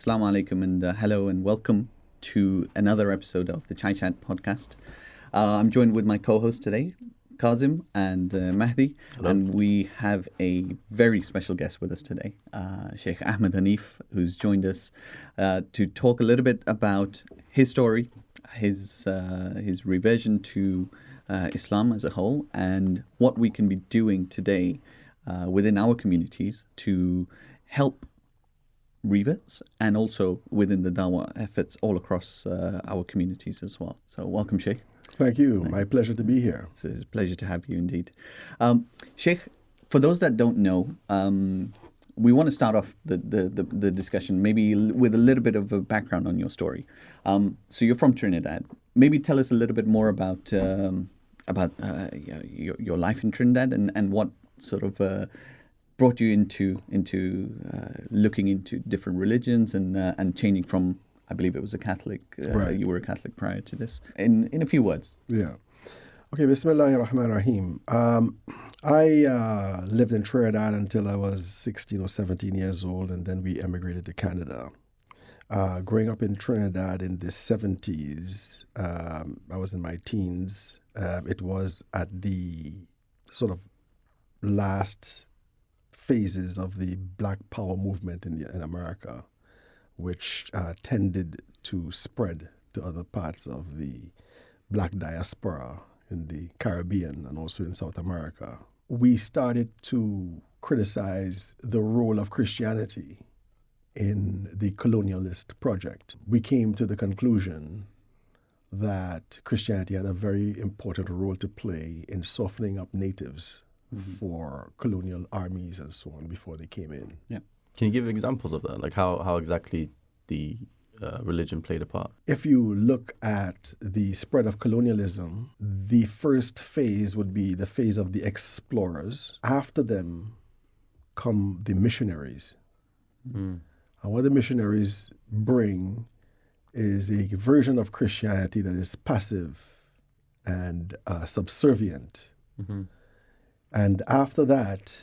Assalamu alaikum and hello and welcome to another episode of the chaichatpodcast. I'm joined with my co-host today, Kazim and Mehdi. Hello. And we have a very special guest with us today, Sheikh Ahmed Haneef, who's joined us to talk a little bit about his story, his reversion to Islam as a whole, and what we can be doing today within our communities to help reverts and also within the dawah efforts all across our communities as well. So welcome, Sheikh. Thank you. My pleasure to be here. It's a pleasure to have you indeed. Sheikh, for those that don't know, we want to start off the discussion maybe with a little bit of a background on your story. So you're from Trinidad. Maybe tell us a little bit more about your life in Trinidad and what sort of brought you into looking into different religions and changing from, I believe it was a Catholic. Right. You were a Catholic prior to this. In a few words. Yeah. Okay. Bismillahir Rahmanir Rahim. I lived in Trinidad until I was 16 or 17 years old, and then we emigrated to Canada. Growing up in Trinidad in the 70s, I was in my teens. It was at the sort of last phases of the blackpower movement in America, which tended to spread to other parts of the black diaspora in the Caribbean and also in South America. We started to criticize the role of Christianity in the colonialist project. We came to the conclusion that Christianity had a very important role to play in softening up natives for colonial armies and so on before they came in. Yeah. Can you give examples of that? Like how exactly the religion played a part? If you look at the spread of colonialism, the first phase would be the phase of the explorers. After them come the missionaries. And what the missionaries bring is a version of Christianity that is passive and subservient. And after that,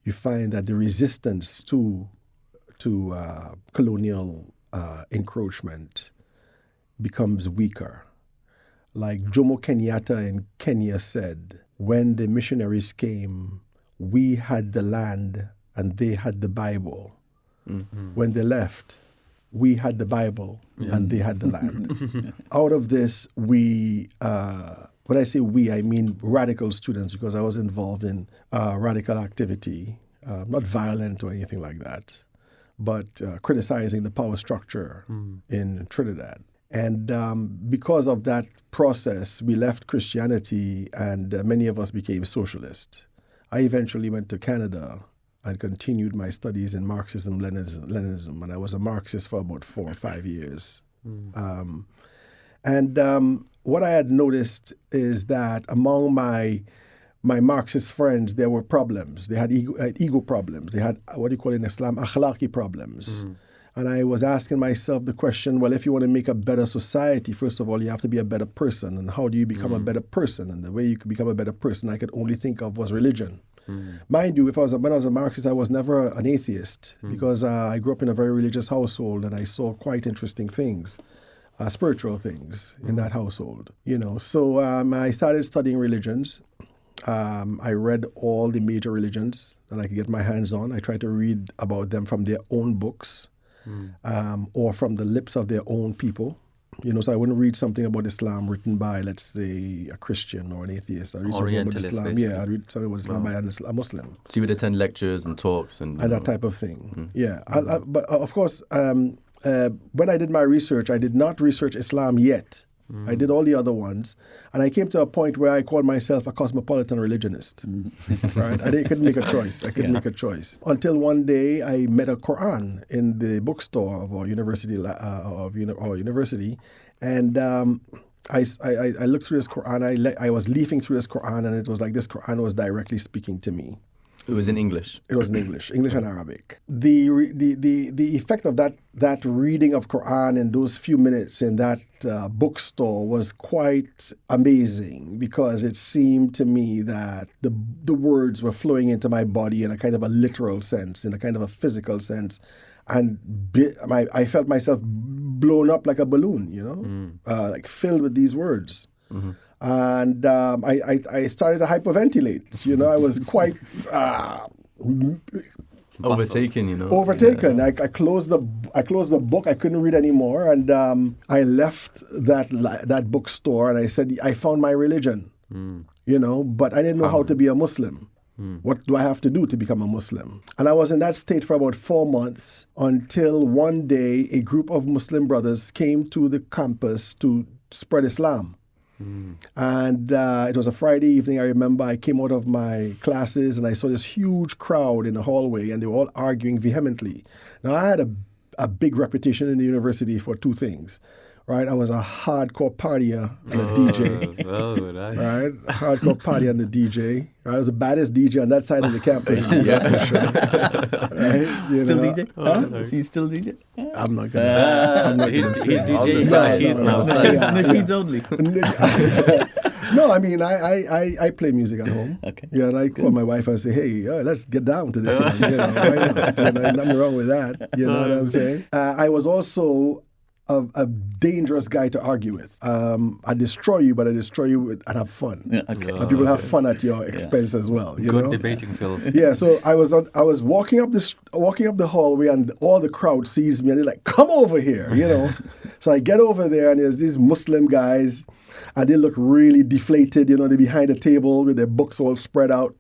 you find that the resistance to colonial encroachment becomes weaker. Like Jomo Kenyatta in Kenya said, when the missionaries came, we had the land and they had the Bible. When they left, we had the Bible and they had the land. Out of this, when I say we, I mean radical students, because I was involved in radical activity, not violent or anything like that, but criticizing the power structure in Trinidad. And because of that process, we left Christianity and many of us became socialist. I eventually went to Canada and continued my studies in Marxism, Leninism, and I was a Marxist for about 4 or 5 years. What I had noticed is that among my Marxist friends, there were problems. They had ego problems. They had what you call in Islam, akhlaqi problems. And I was asking myself the question, well, if you want to make a better society, first of all, you have to be a better person. And how do you become a better person? And the way you could become a better person, I could only think of was religion. Mind you, when I was a Marxist, I was never an atheist because I grew up in a very religious household and I saw quite interesting things. Spiritual things in that household, So I started studying religions. I read all the major religions that I could get my hands on. I tried to read about them from their own books or from the lips of their own people. So I wouldn't read something about Islam written by, let's say, a Christian or an atheist. I'd read something about Islam. Basically. Yeah, I'd read something about Islam by a Muslim. So you would attend lectures and talks and that type of thing. Yeah, but of course, when I did my research, I did not research Islam yet. I did all the other ones. And I came to a point where I called myself a cosmopolitan religionist. Right? I couldn't make a choice. I couldn't make a choice. Until one day I met a Quran in the bookstore of our university. And I looked through this Quran. I was leafing through this Quran, and it was like this Quran was directly speaking to me. It was in English. It was in English and Arabic. The effect of that reading of Quran in those few minutes in that bookstore was quite amazing, because it seemed to me that the words were flowing into my body in a kind of a literal sense, in a kind of a physical sense, and I felt myself blown up like a balloon, like filled with these words. Mm-hmm. And I started to hyperventilate. I was quite overtaken. Overtaken. Yeah. I closed the book. I couldn't read anymore, and I left that bookstore. And I said, I found my religion. But I didn't know how to be a Muslim. What do I have to do to become a Muslim? And I was in that state for about 4 months, until one day a group of Muslim brothers came to the campus to spread Islam. And it was a Friday evening. I remember I came out of my classes and I saw this huge crowd in the hallway, and they were all arguing vehemently. Now, I had a big reputation in the university for two things, right? I was a hardcore partier and a DJ, right? Hardcore partier and a DJ. I was the baddest DJ on that side of the campus. Yes, for sure. Right? Still DJ? So you still DJ? I'm not gonna say. He's DJ Nasheeds now. Nasheeds only. No, I mean, I play music at home. Okay. Yeah, and I call my wife and say, hey, let's get down to this one. Why not? Nothing wrong with that. You know what I'm saying? I was also a dangerous guy to argue with. I destroy you, but I destroy you and have fun. Yeah, okay. And people have fun at your expense as well. Good debating skills. Yeah, so I was walking up the hallway, and all the crowd sees me, and they're like, "Come over here," So I get over there, and there's these Muslim guys, and they look really deflated. They're behind a table with their books all spread out,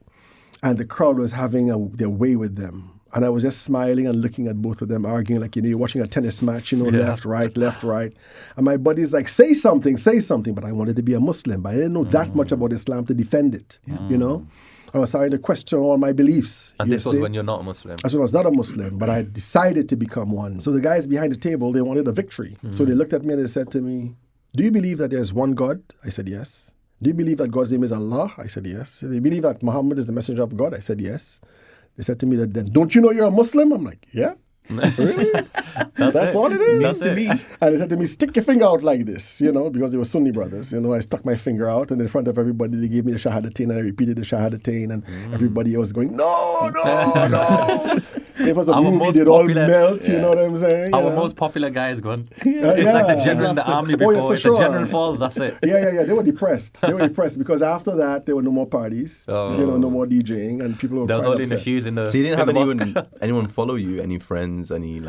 and the crowd was having their way with them. And I was just smiling and looking at both of them, arguing like, you're watching a tennis match, left, right. And my buddy's like, say something. But I wanted to be a Muslim, but I didn't know that much about Islam to defend it, I was starting to question all my beliefs. And this was when you're not a Muslim? That's when I was not a Muslim, but I decided to become one. So the guys behind the table, they wanted a victory. So they looked at me and they said to me, do you believe that there's one God? I said, yes. Do you believe that God's name is Allah? I said, yes. Do you believe that Muhammad is the messenger of God? I said, yes. They said to me that, then, don't you know you're a Muslim? I'm like, yeah. Really? That's all it is? That's to me. And they said to me, stick your finger out like this, because they were Sunni brothers. I stuck my finger out, and in front of everybody, they gave me the shahadatain, and I repeated the shahadatain, and everybody was going, no. If it was a movie, they'd all melt, you know what I'm saying? Our most popular guy is gone. It's like the general in the army before. Yes, for sure. The general falls, that's it. Yeah. They were depressed. Because after that, there were no more parties, no more DJing, and people were there was only the shoes in the So you didn't have anyone follow you? Any friends? Any,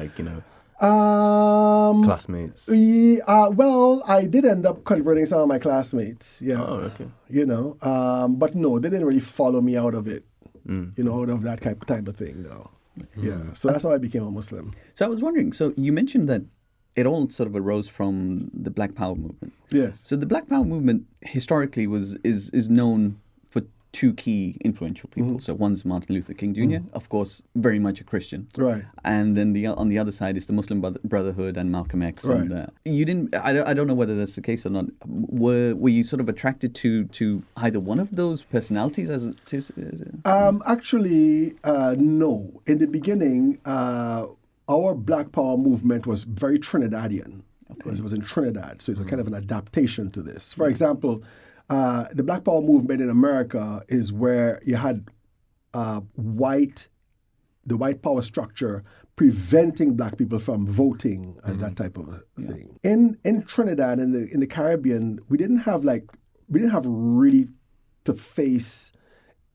classmates? Well, I did end up converting some of my classmates, yeah. Oh, okay. But no, they didn't really follow me out of it, out of that type of thing, no. Yeah, so that's how I became a Muslim. So I was wondering, so you mentioned that it all sort of arose from the Black Power movement. Yes. So the Black Power movement historically is known for two key influential people. So one's Martin Luther King Jr., of course, very much a Christian. Right. And then on the other side is the Muslim Brotherhood and Malcolm X. Right. And you didn't. I don't know whether that's the case or not. Were you sort of attracted to either one of those personalities Actually, no. In the beginning, our Black Power movement was very Trinidadian. Because it was in Trinidad, so it's a kind of an adaptation to this. For example, the Black Power movement in America is where you had the white power structure preventing black people from voting and that type of thing. In Trinidad, in the Caribbean, we didn't have really to face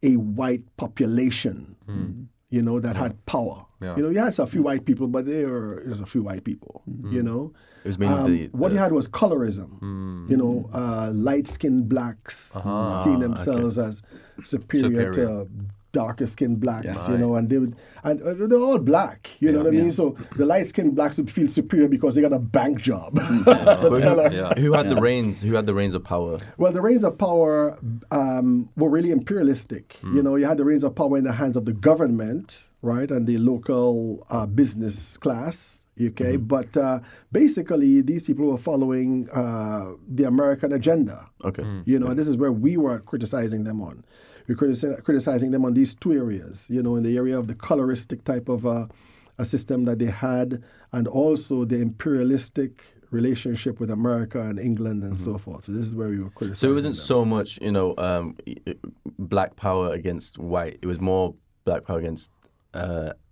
a white population, that had power. Yeah. You had a few white people, but there's a few white people, It was mainly what you had was colorism, light-skinned blacks seeing themselves as superior to darker-skinned blacks, and they're all black, you know what I mean? So the light-skinned blacks would feel superior because they got a bank job. Who had the reins? Who had the reins of power? Well, the reins of power were really imperialistic. You had the reins of power in the hands of the government, right, and the local business class. Okay, but basically these people were following the American agenda. Okay, and this is where we were criticizing them on. we're criticizing them on these two areas, in the area of the coloristic type of a system that they had, and also the imperialistic relationship with America and England and so forth. So this is where we were criticizing So it wasn't them. so much, black power against white. It was more black power against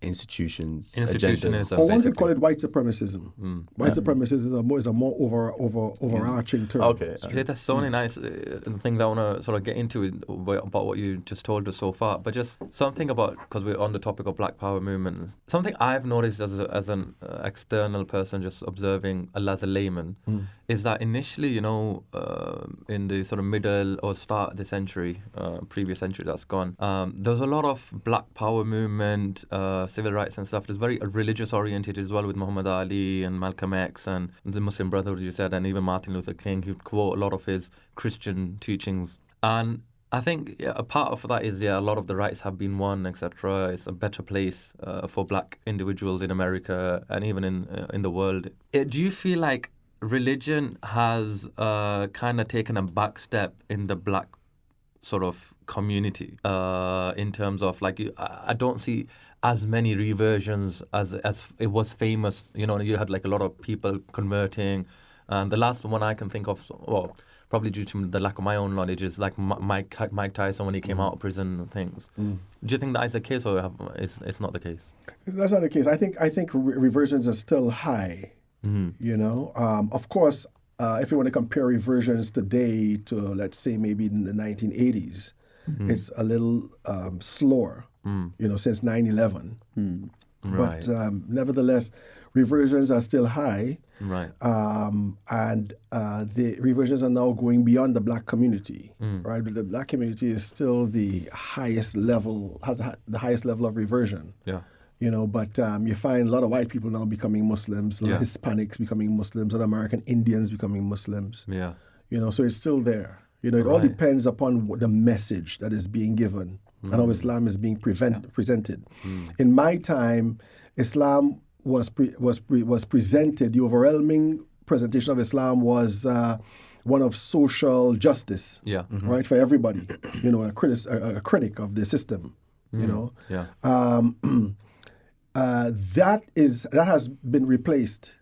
institutions, agendas. Or one could call it white supremacism. White supremacism is a more overarching term. Okay. Okay, there's so many nice things I want to sort of get into about what you just told us so far. But just something about, because we're on the topic of Black Power movement, something I've noticed as an external person just observing as a layman is that initially, in the sort of middle or start of the century, previous century that's gone, there was a lot of Black Power movement, civil rights and stuff. It was very religious oriented as well, with Muhammad Ali and Malcolm X and the Muslim Brotherhood, you said, and even Martin Luther King. He would quote a lot of his Christian teachings. And I think a part of that is, a lot of the rights have been won, etc. It's a better place for black individuals in America and even in the world. Do you feel like religion has kind of taken a back step in the black sort of community in terms of, like, I don't see as many reversions as it was famous. You had like a lot of people converting, and the last one I can think of, well, probably due to the lack of my own knowledge, is like Mike Tyson when he came out of prison and things. Do you think that is the case, or it's not the case? That's not the case. I think reversions are still high. Of course, if you want to compare reversions today to, let's say, maybe in the 1980s, it's a little slower, since 9/11. Right. But nevertheless, reversions are still high. Right. And the reversions are now going beyond the black community, right? But the black community is still the highest level, has the highest level of reversion. Yeah. But you find a lot of white people now becoming Muslims, a lot of Hispanics becoming Muslims, a lot of American Indians becoming Muslims. Yeah. So it's still there. It all depends upon the message that is being given and how Islam is being presented. In my time, Islam was presented. The overwhelming presentation of Islam was one of social justice, right, for everybody. A critic of the system. That has been replaced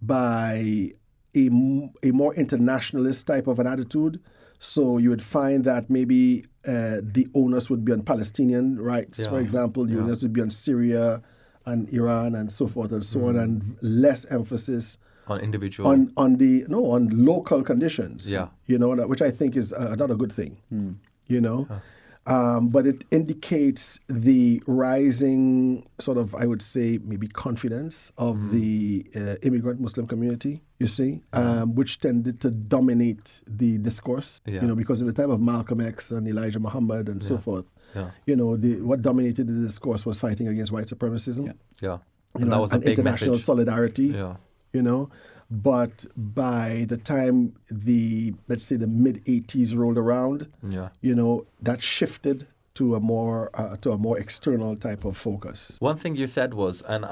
by a more internationalist type of an attitude. So you would find that maybe the onus would be on Palestinian rights, for example. The onus would be on Syria and Iran and so forth and so on, and less emphasis on individual on local conditions. Which I think is not a good thing. But it indicates the rising sort of, I would say, maybe confidence of the immigrant Muslim community, which tended to dominate the discourse, because in the time of Malcolm X and Elijah Muhammad and so forth, what dominated the discourse was fighting against white supremacism. And that was a big international message. Solidarity. But by the time let's say the mid-80s rolled around, that shifted to a more external type of focus. One thing you said was, and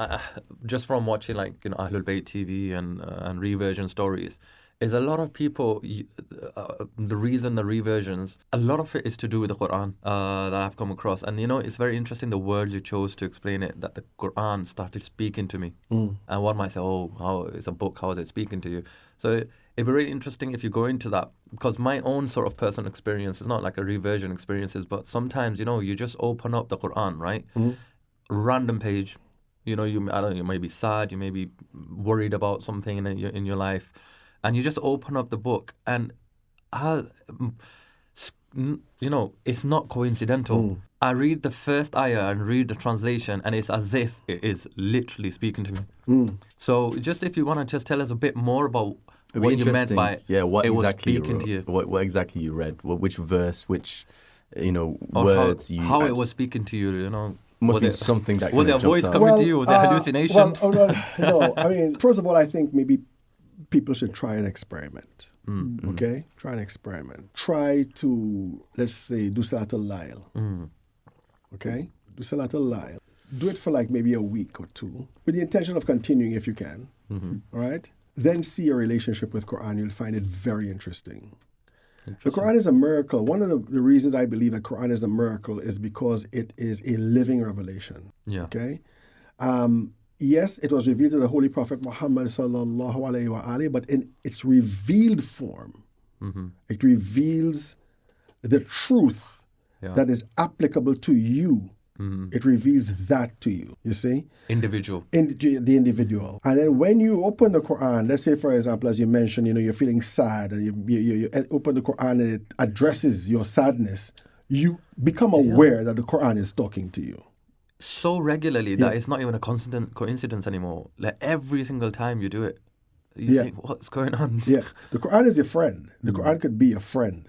just from watching Ahlul Bayt TV and reversion stories, is a lot of people, the reason the reversions, a lot of it is to do with the Quran that I've come across. And, it's very interesting the words you chose to explain it, that the Quran started speaking to me. And one might say, how is a book, how is it speaking to you? So it'd be really interesting if you go into that, because my own sort of personal experience is not like a reversion experiences, but sometimes, you just open up the Quran, right? Random page, you may be sad, you may be worried about something in your life, and you just open up the book, and it's not coincidental. I read the first ayah and read the translation, and it's as if it is literally speaking to me. So just if you want to just tell us a bit more about what you meant by what it exactly was speaking to you. What exactly you read, which verse, which words how it was speaking to you, Must be something that was there a voice coming to you? Was there hallucination? No. I mean, first of all, I think maybe people should try an experiment. Okay? Try an experiment. Try to, let's say, do Salatul Layl. Okay? Do Salatul Layl. Do it for like maybe a week or two with the intention of continuing if you can. All right? Then see your relationship with Quran. You'll find it very interesting. The Quran is a miracle. One of the reasons I believe the Quran is a miracle is because it is a living revelation. Yeah. Okay? Yes, it was revealed to the Holy Prophet Muhammad sallallahu alaihi wasallam, but in its revealed form, it reveals the truth that is applicable to you. It reveals that to you, you see? Individual. The individual. And then when you open the Quran, let's say, for example, as you mentioned, you're feeling sad, and you open the Quran and it addresses your sadness, you become aware that the Quran is talking to you. So regularly that it's not even a constant coincidence anymore. Like every single time you do it, you think, what's going on? Yeah. The Quran is your friend. The Quran could be a friend,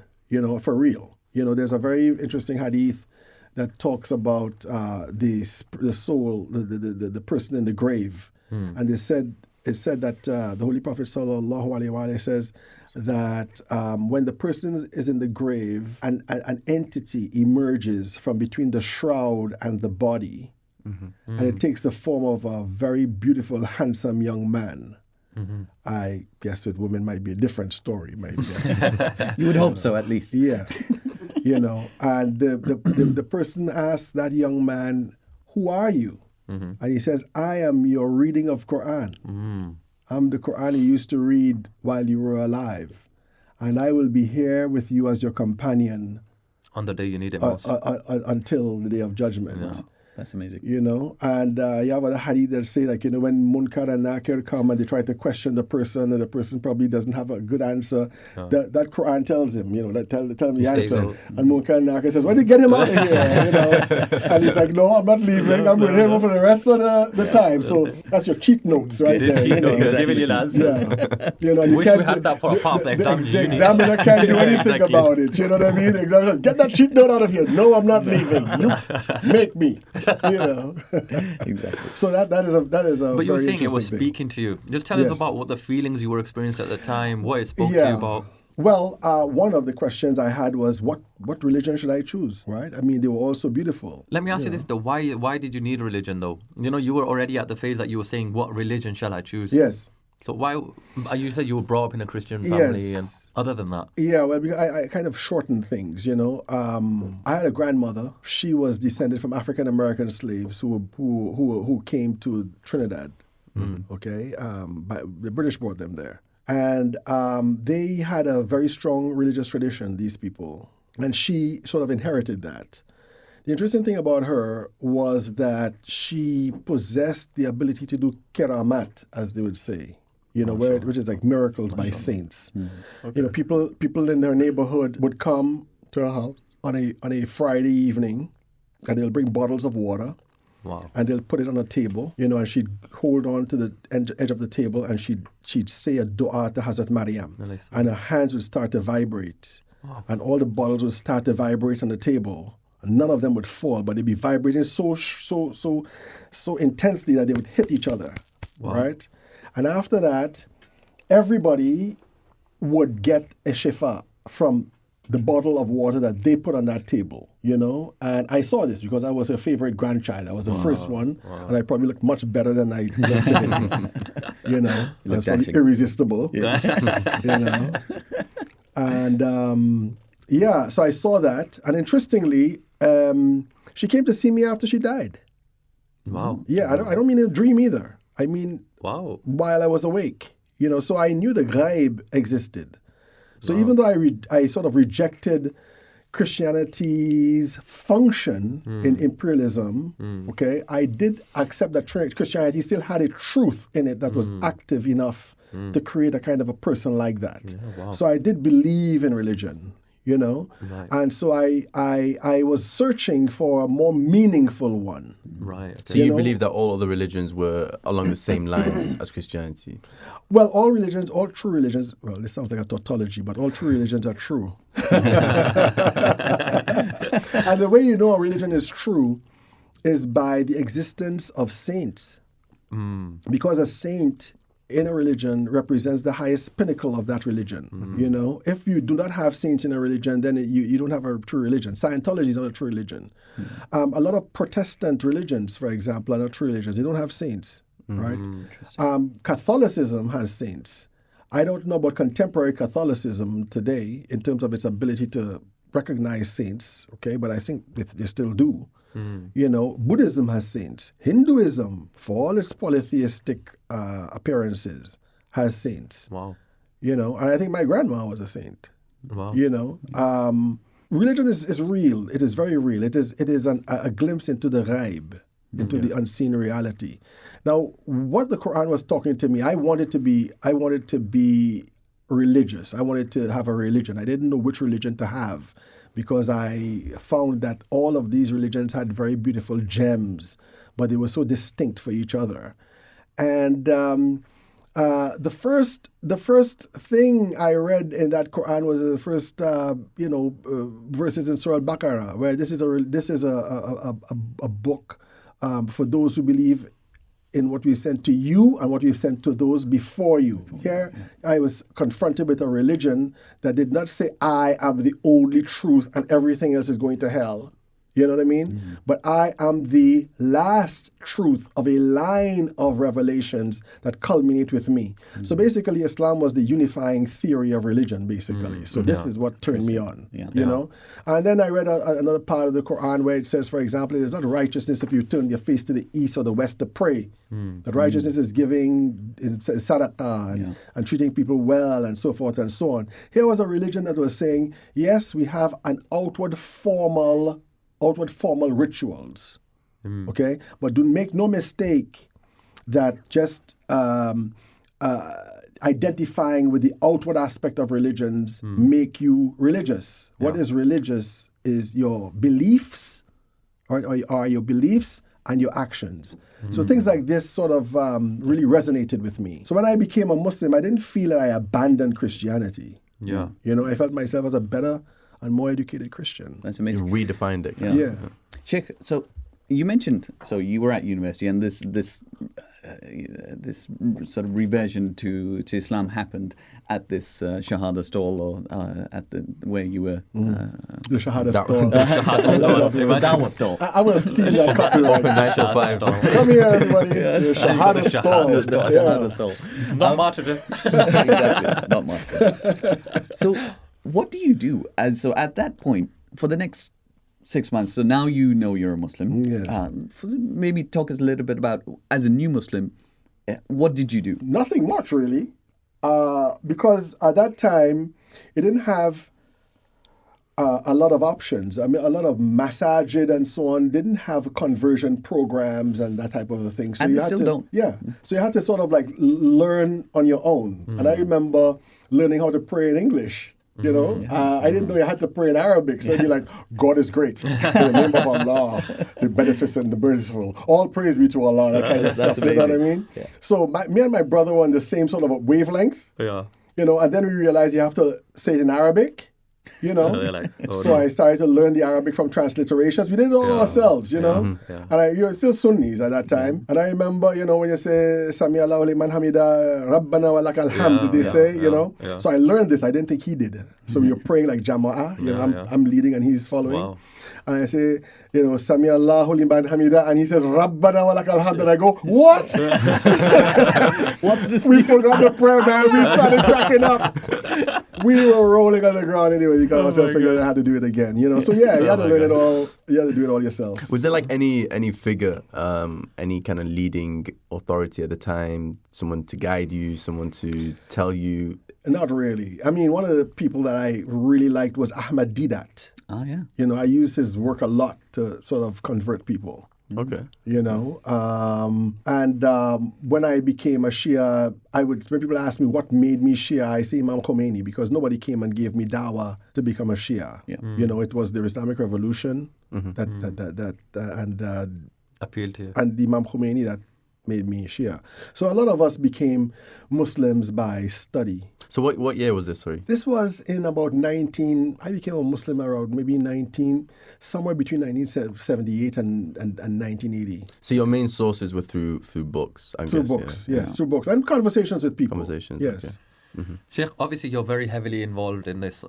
for real. There's a very interesting hadith that talks about the soul, the person in the grave. And it said that the Holy Prophet sallallahu alaihi wasallam says that when the person is in the grave, an entity emerges from between the shroud and the body, and it takes the form of a very beautiful, handsome young man. I guess with women might be a different story. You would hope so, at least. Yeah. And the person asks that young man, "Who are you?" And he says, "I am your reading of Quran. I'm the Quran you used to read while you were alive. And I will be here with you as your companion on the day you need it most. Until the day of judgment." Yeah. That's amazing. And you have other hadith that say, when Munkar and Nakir come and they try to question the person, and the person probably doesn't have a good answer, that Quran tells him, tell him the answer. And Munkar and Nakir says, "Why did you get him out of here?" And he's like, "No, I'm not leaving. I'm with him for the rest of the time." So that's your cheat notes right there. Giving you the answers. You wish we had that for a part of the exam. The examiner can't do anything about it. You know what I mean? The examiner says, "Get that cheat note out of here." "No, I'm not leaving. You make me." Exactly. So that is a. But you were very saying it was interesting speaking to you. Just tell us about what the feelings you were experiencing at the time, what it spoke to you about. Well, one of the questions I had was, what religion should I choose? Right? I mean, they were all so beautiful. Let me ask you this though: why did you need religion though? You were already at the phase that you were saying, "What religion shall I choose?" Yes. So why? You said you were brought up in a Christian family, and other than that, well, because I kind of shortened things. I had a grandmother. She was descended from African American slaves who came to Trinidad. Okay, the British brought them there, and they had a very strong religious tradition. These people, and she sort of inherited that. The interesting thing about her was that she possessed the ability to do keramat, as they would say. Which is like miracles by saints. Okay. People in her neighborhood would come to her house on a Friday evening, and they'll bring bottles of water. Wow. And they'll put it on a table, and she'd hold on to the edge of the table, and she'd say a dua to Hazrat Maryam, and her hands would start to vibrate, and all the bottles would start to vibrate on the table. None of them would fall, but they'd be vibrating so intensely that they would hit each other, right? And after that, everybody would get a shifa from the bottle of water that they put on that table, And I saw this because I was her favorite grandchild. I was the first one, and I probably looked much better than I look today. I was probably irresistible, And so I saw that, and interestingly, she came to see me after she died. Wow. Yeah, I don't mean in a dream either. I mean, while I was awake, so I knew the ghaib existed. So even though I sort of rejected Christianity's function in imperialism, okay, I did accept that Christianity still had a truth in it that was active enough to create a kind of a person like that. Yeah, wow. So I did believe in religion. Right. And so I was searching for a more meaningful one. Right. So you believe that all other religions were along the same lines as Christianity? Well, all true religions, well, this sounds like a tautology, but all true religions are true. And the way you know a religion is true is by the existence of saints. Because a saint in a religion represents the highest pinnacle of that religion. If you do not have saints in a religion, then you don't have a true religion. Scientology is not a true religion. A lot of Protestant religions, for example, are not true religions. They don't have saints, right? Catholicism has saints. I don't know about contemporary Catholicism today in terms of its ability to recognize saints, okay, but I think they still do. You know, Buddhism has saints. Hinduism, for all its polytheistic appearances, has saints. Wow. You know, and I think my grandma was a saint. Wow. You know, religion is real. It is very real. It is a glimpse into the ghaib, into the unseen reality. Now, what the Quran was talking to me, I wanted to be religious. I wanted to have a religion. I didn't know which religion to have, because I found that all of these religions had very beautiful gems, but they were so distinct for each other. And the first thing I read in that Quran was the first verses in Surah Al-Baqarah, where this is a book for those who believe in what we sent to you and what we sent to those before you. Here, I was confronted with a religion that did not say, I am the only truth and everything else is going to hell. You know what I mean? But I am the last truth of a line of revelations that culminate with me. So basically, Islam was the unifying theory of religion, basically. So this is what turned me on, you know? And then I read another part of the Quran where it says, for example, it is not righteousness if you turn your face to the east or the west to pray. That righteousness is giving sadaqah and treating people well and so forth and so on. Here was a religion that was saying, yes, we have an outward formal rituals, okay? But do make no mistake that just identifying with the outward aspect of religions make you religious. What is religious is your beliefs, or your beliefs and your actions. So things like this sort of really resonated with me. So when I became a Muslim, I didn't feel that I abandoned Christianity. Yeah. You know, I felt myself as a better and more educated Christian. That's amazing. You redefined it. Yeah. Sheikh, so you mentioned, so you were at university, and this sort of reversion to Islam happened at this Shahada stall, or at the where you were. The Shahada stall. The Dawah stall. I'm going to steal that copyright. 905. Come here, everybody. The Shahada stall. The Shahada stall. Not martyrdom. Exactly, not martyrdom. So, what do you do? So at that point, for the next 6 months, so now you know you're a Muslim. Yes. Maybe talk us a little bit about, as a new Muslim, what did you do? Nothing much, really. Because at that time, it didn't have a lot of options. I mean, a lot of masajid and so on didn't have conversion programs and that type of a thing. So and you they had still to, don't. Yeah. So you had to sort of like learn on your own. And I remember learning how to pray in English. You know, I didn't know you had to pray in Arabic. So it'd be like, God is great. In the name of Allah, the beneficent, the merciful. All praise be to Allah, that kind of stuff. You know what I mean? Yeah. So me and my brother were on the same sort of a wavelength. Yeah. You know, and then we realized you have to say it in Arabic. You know, I started to learn the Arabic from transliterations. We did it all ourselves, you know. And you're still Sunnis at that time. And I remember, you know, when you say Sami Allahu liman hamida, Rabbana wa lakal hamd, they say, you know. So I learned this. I didn't think he did. So we were praying like Jama'ah. You know, I'm leading and he's following. Wow. And I say, you know, Sami Allahu liman hamida, and he says Rabbana wa lakal hamd, and I go, what? What's this? We forgot the prayer, man. We started cracking up. We were rolling on the ground anyway because I had to do it again, you know. So you had to learn it all. You had to do it all yourself. Was there like any figure, any kind of leading authority at the time, someone to guide you, someone to tell you? Not really. I mean, one of the people that I really liked was Ahmed. Oh yeah. You know, I use his work a lot to sort of convert people. Okay. You know, when I became a Shia, when people ask me what made me Shia, I say Imam Khomenei, because nobody came and gave me dawah to become a Shia. Yeah. You know, it was the Islamic Revolution that appealed to you, and Imam Khomenei that made me Shia. So a lot of us became Muslims by study. So what year was this, sorry? This was in about I became a Muslim around maybe somewhere between 1978 and 1980. So your main sources were through books, I guess. Through books, yes, through books. And conversations with people. Yes. Okay. Mm-hmm. Sheikh, obviously you're very heavily involved in this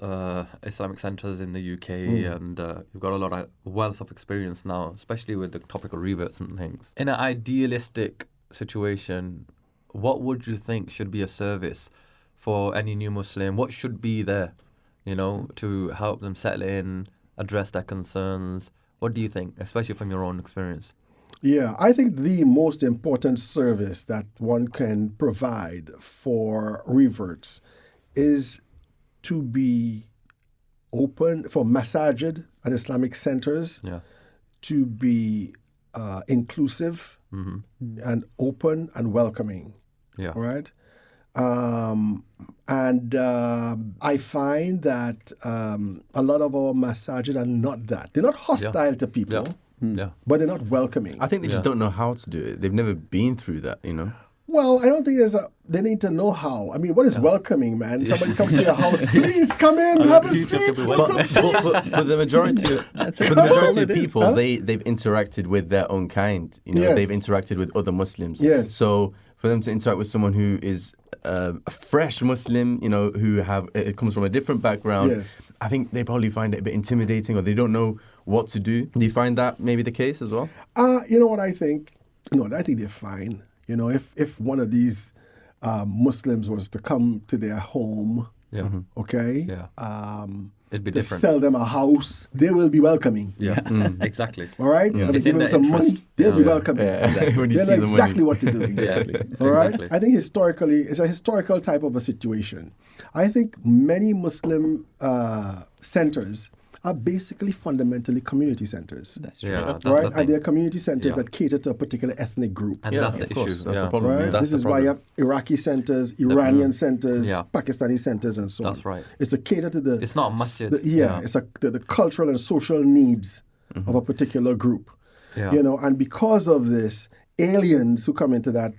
Islamic centres in the UK, and you've got a lot of wealth of experience now, especially with the topic of reverts and things. In an idealistic situation, what would you think should be a service for any new Muslim? What should be there, to help them settle in, address their concerns? What do you think, especially from your own experience? Yeah, I think the most important service that one can provide for reverts is to be open for masajid and Islamic centers, to be inclusive and open and welcoming. Yeah. Right? I find that a lot of our masajid are not that. They're not hostile to people, but they're not welcoming. I think they just don't know how to do it. They've never been through that, Well, I don't think they need to know how. I mean, what is welcoming, man? Somebody comes to your house, please come in, have a seat. For the majority of people, they've interacted with their own kind. They've interacted with other Muslims. Yes. So for them to interact with someone who is a fresh Muslim, who it comes from a different background, yes. I think they probably find it a bit intimidating, or they don't know what to do. Do you find that maybe the case as well? You know what I think? No, I think they're fine. If one of these Muslims was to come to their home, okay, it'd be to different. sell them a house, they will be welcoming. Yeah, exactly. All right? Yeah. When they give them some money, they'll be welcoming. When you They see know the exactly money. what to do. Exactly. All right? Exactly. I think historically, it's a historical type of a situation. I think many Muslim centers are basically fundamentally community centers. That's true. Yeah, that's Right? the And thing. they're community centers Yeah. that cater to a particular ethnic group. And Yeah, that's the of course. issue. That's the yeah. problem. Right? Yeah. That's This the is why you have problem. Iraqi centers, Iranian centers, Yeah. Pakistani centers, and so on. That's right. It's to cater to the... It's not a masjid. It's the cultural and social needs of a particular group. Yeah. And because of this, aliens who come into that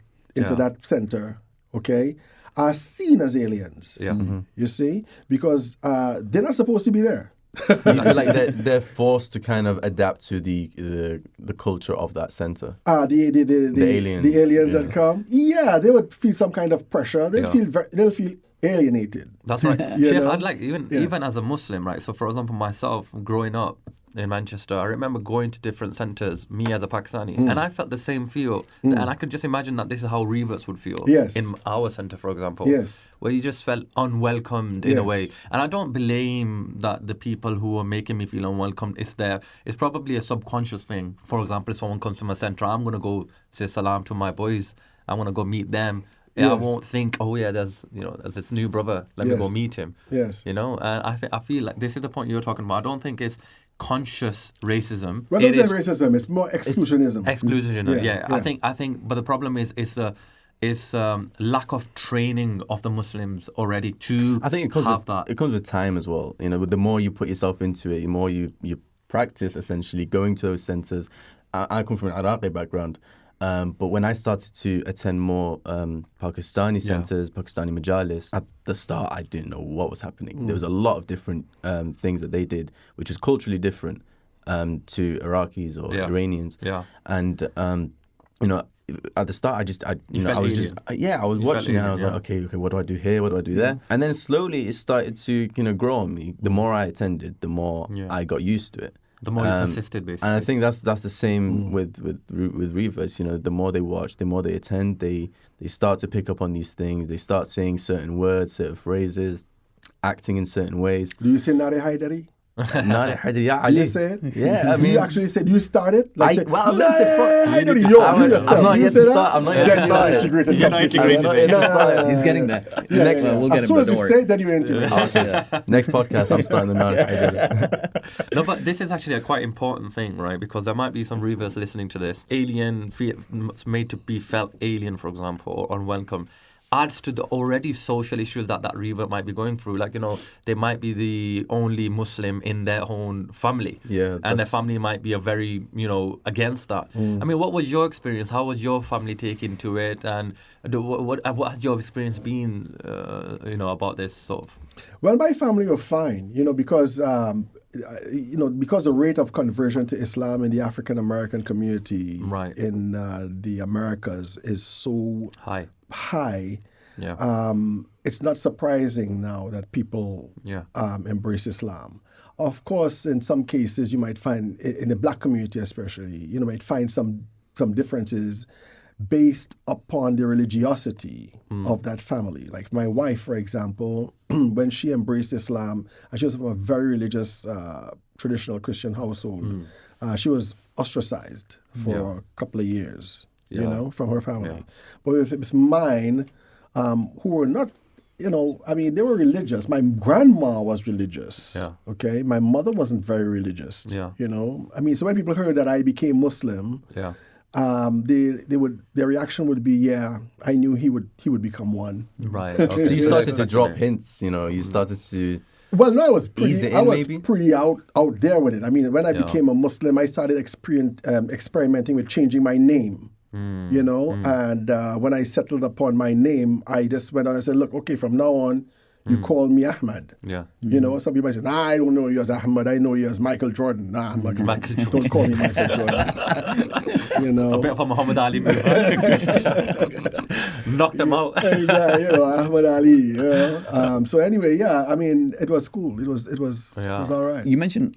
center, okay, are seen as aliens. Yeah. You see? Because they're not supposed to be there. You feel like they're forced to kind of adapt to the culture of that center. The aliens that come, they would feel some kind of pressure. They'll feel alienated. That's right. You Sheikh, know? I'd like, even as a Muslim, right? So, for example, myself, growing up in Manchester, I remember going to different centres, me as a Pakistani, and I felt the same feel. And I could just imagine that this is how reverts would feel in our centre, for example. Yes. Where you just felt unwelcomed in a Yes. way. And I don't blame that the people who are making me feel unwelcome is there. It's probably a subconscious thing. For example, if someone comes to my centre, I'm going to go say salam to my boys. I'm going to go meet them. I won't think, there's this new brother. Let me go meet him. Yes. And I feel like this is the point you're talking about. I don't think it's conscious racism. Well, it's not racism. It's more exclusionism. Exclusionism. Yeah. I think, but the problem is lack of training of the Muslims already to I think it comes with time as well. The more you put yourself into it, the more you practice essentially going to those centers. I come from an Iraqi background. But when I started to attend more Pakistani centers, Pakistani majalis, at the start I didn't know what was happening. There was a lot of different things that they did, which was culturally different to Iraqis or Iranians. Yeah. And at the start, I was watching it and I was like, okay, what do I do here? What do I do there? And then slowly it started to grow on me. The more I attended, the more I got used to it. The more you persisted, basically. And I think that's the same with reverts. The more they watch, the more they attend, they start to pick up on these things. They start saying certain words, certain phrases, acting in certain ways. Do you say Nari Haidari? Nari Haidari, ya Do Ali. you say it? Yeah, I mean, you actually said you started? I'm not I'm yet to start. I'm not yet to start. You're not integrated. He's getting there. We'll get as him soon the as you door. say that, you're integrated. Next podcast, I'm starting the Nari Haidari. No, but this is actually a quite important thing, right? Because there might be some reverts listening to this. Made to be felt alien, for example, or unwelcome, adds to the already social issues that revert might be going through. Like, they might be the only Muslim in their own family. Yeah. And their family might be very, against that. I mean, what was your experience? How was your family taking to it? And what has your experience been, about this sort of? Well, my family were fine, because the rate of conversion to Islam in the African American community in the Americas is so high. Yeah. It's not surprising now that people embrace Islam. Of course, in some cases, you might find, in the black community especially, you might find some differences based upon the religiosity of that family. Like my wife, for example, when she embraced Islam, and she was from a very religious, traditional Christian household, she was ostracized for a couple of years, you know, from her family. Yeah. But with mine, who were not, you know, I mean, they were religious. My grandma was religious. Yeah. Okay. My mother wasn't very religious. Yeah. You know, I mean, so when people heard that I became Muslim, Yeah. their reaction would be, yeah, I knew he would become one. Right. So Okay. you started to Exactly. drop hints, you know, you started to... Well, no, Ease it I in, was maybe? pretty out there with it. I mean, when I Yeah. became a Muslim, I started experimenting with changing my name. You know, and when I settled upon my name, I just went on and said, look, okay, from now on, you call me Ahmed. Yeah. You know, some people might say, nah, I don't know you as Ahmed. I know you as Michael Jordan. Nah, I'm not Michael Don't call me Michael Jordan. You know. A bit of a Muhammad Ali move. Knocked him out. Yeah, you know, Ahmed Ali. You know? So anyway, yeah, I mean, it was cool. It was all right. You mentioned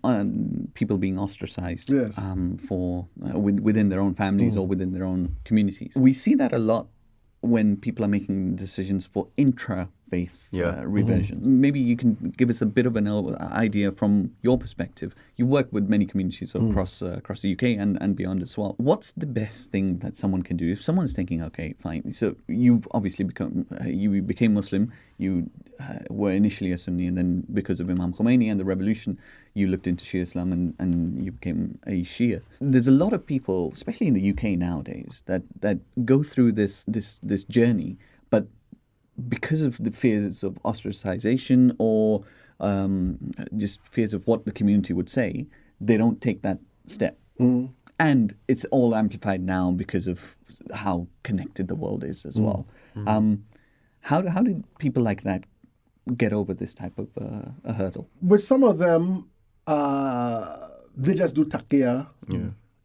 people being ostracized Yes. for within their own families or within their own communities. We see that a lot when people are making decisions for intra-faith reversions. Maybe you can give us a bit of an idea from your perspective. You work with many communities across the UK and beyond as well. What's the best thing that someone can do if someone's thinking, okay, fine, so you've obviously became Muslim, you were initially a Sunni, and then because of Imam Khomeini and the revolution, you looked into Shia Islam and you became a Shia. There's a lot of people, especially in the UK nowadays, that go through this journey, but because of the fears of ostracization or just fears of what the community would say, they don't take that step. And it's all amplified now because of how connected the world is as well. How did people like that get over this type of a hurdle? With some of them, they just do taqiyya.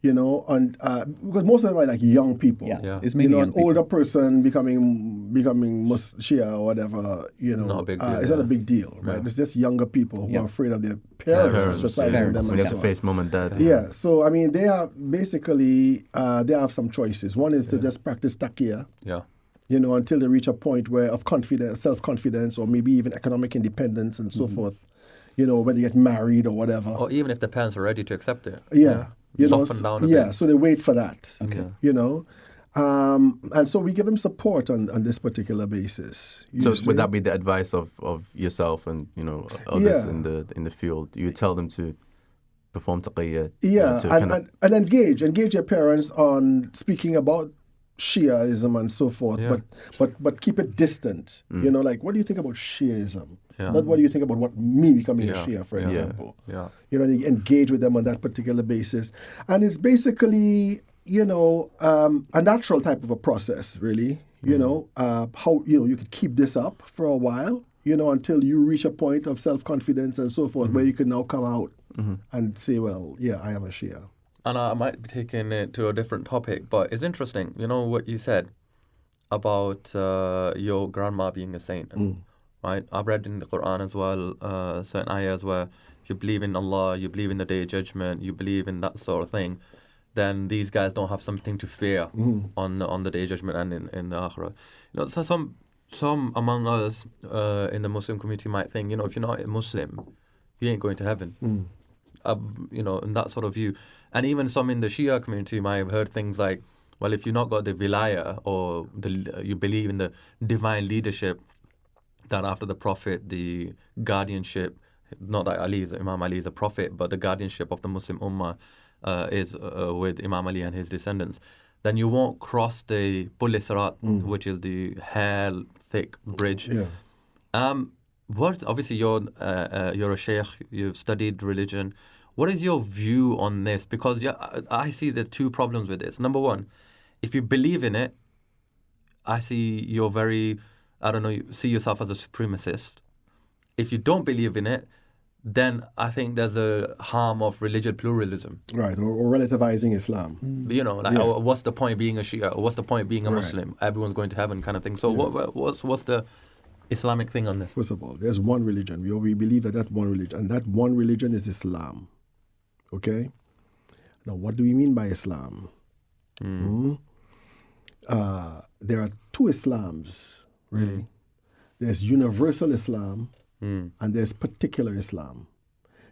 You know, and because most of them are like young people. Yeah. It's You mainly know, young an people. older person becoming Shia or whatever, you know, Not a big deal, it's not a big deal, right? Yeah. It's just younger people who Yeah. are afraid of their parents ostracizing Parents. them When and you so have to on. face mom and dad. Yeah, so I mean, they are basically they have some choices. One is to just practice taqiyya, Yeah. you know, until they reach a point where of confidence, self-confidence, or maybe even economic independence and so forth. You know, when they get married or whatever. Or even if the parents are ready to accept it. Yeah. You know, Soften down a yeah, bit. so they wait for that. Okay. You know, and so we give them support on this particular basis. So you see. would that be the advice of yourself and, you know, others Yeah. in the field? You would tell them to perform taqiyya? Yeah, to and engage your parents on speaking about Shiaism and so forth, Yeah. but keep it distant. You know, like, what do you think about Shiaism? Yeah. Not what do you think about me becoming a Yeah. Shia, for Yeah. example. Yeah. You know, and you engage with them on that particular basis. And it's basically, you know, a natural type of a process, really. You know, how, you know, you could keep this up for a while, you know, until you reach a point of self-confidence and so forth, where you can now come out and say, well, yeah, I am a Shia. And I might be taking it to a different topic, but it's interesting. You know what you said about your grandma being a saint, right? I've read in the Quran as well certain ayahs where if you believe in Allah, you believe in the Day of Judgment, you believe in that sort of thing, then these guys don't have something to fear on the Day of Judgment and in the Akhirah. You know, so some among us in the Muslim community might think, you know, if you're not a Muslim, you ain't going to heaven. You know, in that sort of view. And even some in the Shia community might have heard things like, well, if you've not got the wilaya or you believe in the divine leadership, that after the Prophet, the guardianship, not that Imam Ali is a prophet, but the guardianship of the Muslim Ummah is with Imam Ali and his descendants, then you won't cross the Pul Sirat, which is the hair-thick bridge. Yeah. Obviously, you're a sheikh, you've studied religion. What is your view on this? Because I see there's two problems with this. Number one, if you believe in it, I see you're very, you see yourself as a supremacist. If you don't believe in it, then I think there's a harm of religious pluralism. Right, or relativizing Islam. You know, like, what's the point being a Shia? Or what's the point being a Muslim? Everyone's going to heaven kind of thing. So what's the Islamic thing on this? First of all, there's one religion. We believe that one religion, and that one religion is Islam. Okay? Now, what do we mean by Islam? there are two Islams, really. There's universal Islam and there's particular Islam.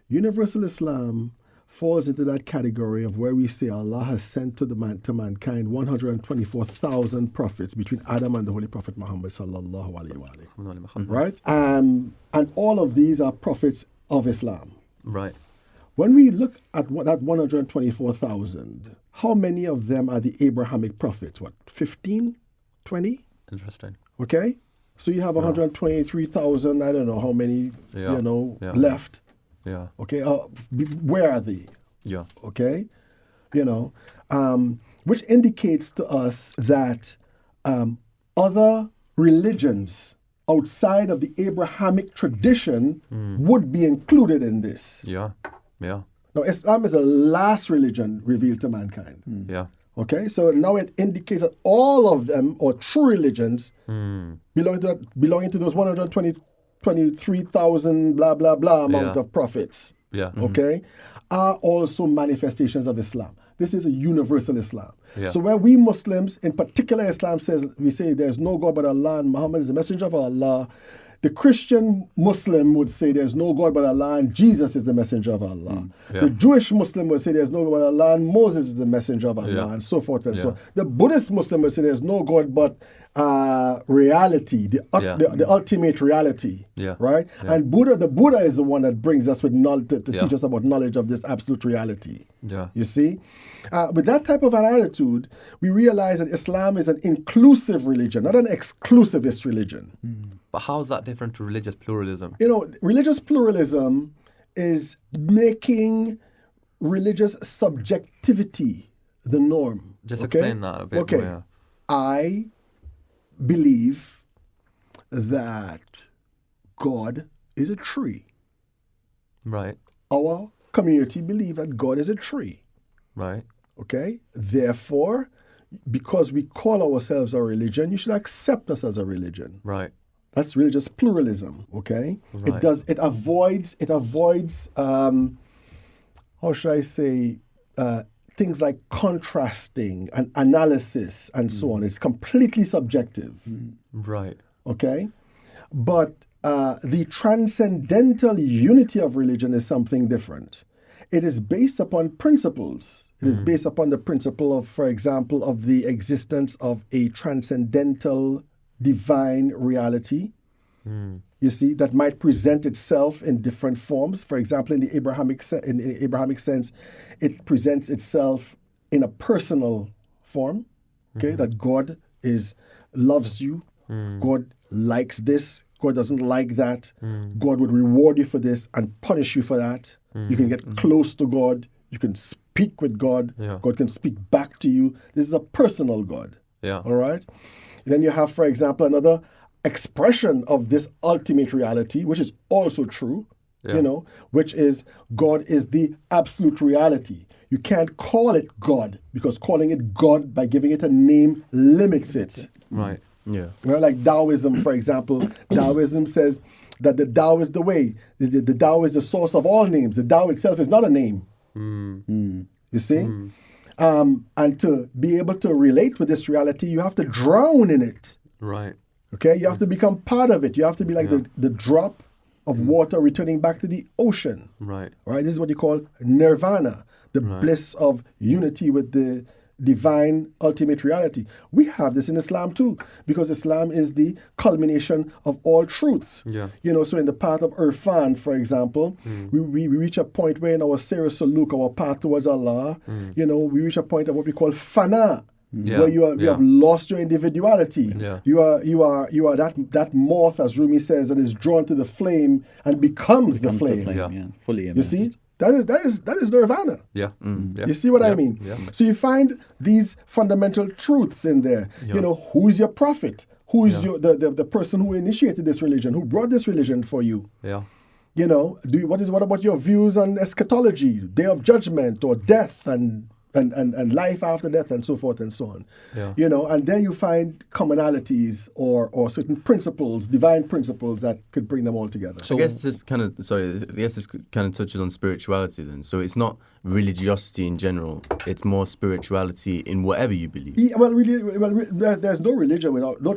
Universal Islam falls into that category of where we say Allah has sent to mankind 124,000 prophets between Adam and the Holy Prophet Muhammad sallallahu alaihi wasallam. Right? And all of these are prophets of Islam. Right. When we look at that 124,000, how many of them are the Abrahamic prophets? What, 15, 20? Interesting. Okay? So you have 123,000, I don't know how many, left. Yeah. Okay? Where are they? Yeah. Okay? Which indicates to us that other religions outside of the Abrahamic tradition would be included in this. Yeah. Yeah. Now, Islam is the last religion revealed to mankind. Yeah. Okay, so now it indicates that all of them, or true religions, belonging to those 123,000 blah blah blah amount of prophets. Yeah. Okay, are also manifestations of Islam. This is a universal Islam. Yeah. So where we Muslims, in particular Islam, we say there's no God but Allah and Muhammad is the messenger of Allah. The Christian Muslim would say there's no God but Allah and Jesus is the messenger of Allah. The Jewish Muslim would say there's no God but Allah and Moses is the messenger of Allah, and so forth and so on. The Buddhist Muslim would say there's no God but reality, the ultimate reality, right? Yeah. And the Buddha is the one that brings us with knowledge to teach us about knowledge of this absolute reality. Yeah. You see? With that type of an attitude, we realize that Islam is an inclusive religion, not an exclusivist religion. But how is that different to religious pluralism? Religious pluralism is making religious subjectivity the norm. Just explain that a bit more. I believe that God is a tree. Right. Our community believe that God is a tree. Right. Okay? Therefore, because we call ourselves a religion, you should accept us as a religion. Right. That's religious pluralism, okay? Right. It avoids how should I say, things like contrasting and analysis and so on. It's completely subjective. Right. Okay? But the transcendental unity of religion is something different. It is based upon principles. It is based upon the principle of, for example, of the existence of a transcendental divine reality. You see, that might present itself in different forms. For example, in the Abrahamic sense, it presents itself in a personal form. Okay, that God loves you. God likes this. God doesn't like that. God would reward you for this and punish you for that. You can get close to God. You can speak with God. Yeah. God can speak back to you. This is a personal God. Yeah. All right. And then you have, for example, another expression of this ultimate reality, which is also true, which is God is the absolute reality. You can't call it God because calling it God by giving it a name limits it. Right. Yeah. Well, like Taoism, for example, Taoism says that the Tao is the way. The Tao is the source of all names. The Tao itself is not a name. You see? And to be able to relate with this reality, you have to drown in it. Right. Okay? You have to become part of it. You have to be like the drop of water returning back to the ocean. Right. Right? This is what you call nirvana, the bliss of unity with the divine ultimate reality. We have this in Islam too, because Islam is the culmination of all truths. Yeah. So in the path of Irfan, for example, we reach a point where in our Sir Saluk, our path towards Allah, we reach a point of what we call fana, where you have lost your individuality. Yeah. You are that moth, as Rumi says, that is drawn to the flame and becomes the flame. Yeah. Fully immersed. You see? That is nirvana. Yeah. Yeah. You see what I mean? Yeah. So you find these fundamental truths in there. Yeah. Who is your prophet? Who is the person who initiated this religion? Who brought this religion for you? Yeah. What about your views on eschatology, day of judgment or death and and life after death and so forth and so on. Yeah. You know, and then you find commonalities or certain principles, divine principles that could bring them all together. So I guess this kind of touches on spirituality then. So it's not religiosity in general; it's more spirituality in whatever you believe. Yeah, there's no